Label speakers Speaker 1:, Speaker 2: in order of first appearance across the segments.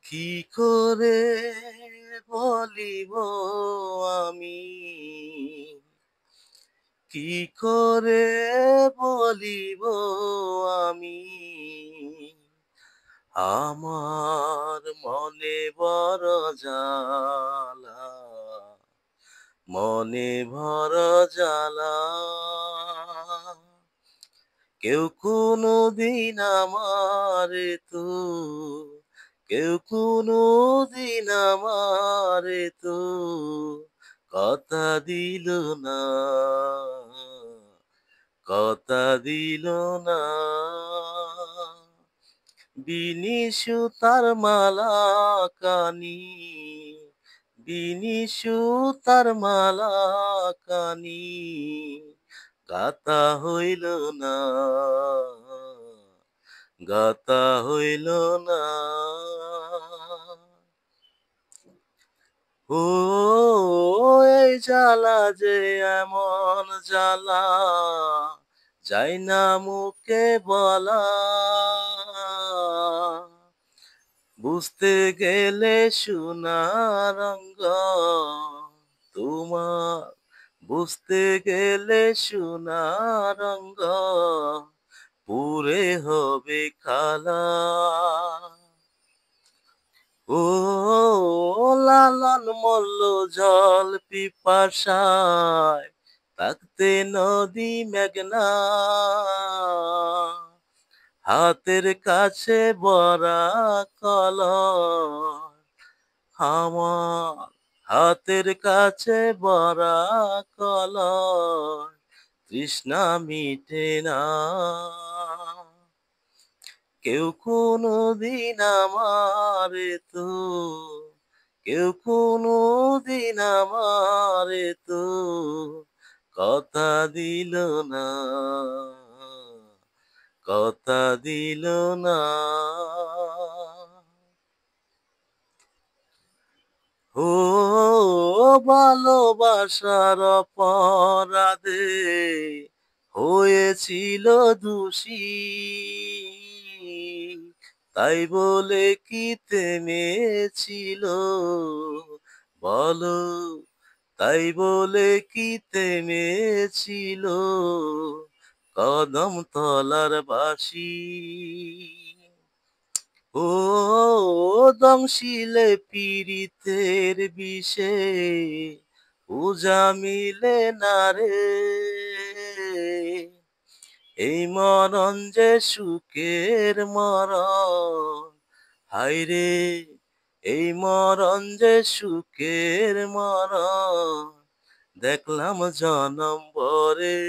Speaker 1: কি করে বলিব আমি, কি করে বলিব আমি, আমার মনে বড় জ্বালা, মনে বড় জ্বালা। কেউ কোনদিন আমারে তো, কেউ কোনদিন আমারে তো কথা দিল না, কথা দিল না। বিনি সুতার মালা কানি, বিনি সুতার মালা কানি গাতা হইল না, গাতা হইল না। ও এই জ্বালা যে এমন জ্বালা, যাই না মুখে বলা, বুঝতে গেলে সোনার রঙ তোমার, বুঝতে গেলে সোনার রঙ পুরে হবে খালা। ও লালন মল্ল জল পিপাসায় থাকতে নদী মেঘনা, হাতের কাছে বরা কলম, আমার হাতের কাছে বরা কলম, তৃষ্ণা মিটে না। কেউ কোনদিন আমারে তো, কেউ কোনদিন আমারে তো কথা দিল না, কথা দিল না। ও ভালোবাসার অপরাধে হয়েছিল দোষী, তাই বলে কি থেমেছিল বলো, তাই বলে কি থেমেছিল কদম তলার বাসি। ও দংশিলে পীড়িতের বিষে পূজা মিলে না রে, এই মরণ যে সুখের মরণ, হায়রে এই মরণ যে সুখের মরণ, দেখলাম জনম ভরে।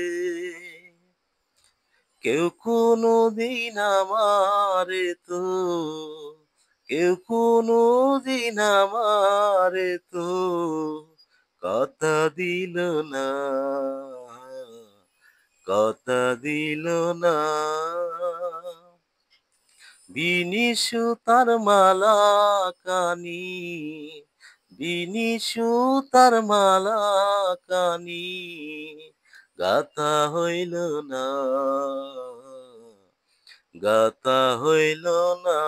Speaker 1: কেউ কোনদিন আমারে তো, কেউ কোনদিন আমারে তো কথা দিল না, কথা দিল না। বিনি সুতার মালা কানি, বিনি সুতার মালা কানি গাথা হইল না, গাথা হইল না।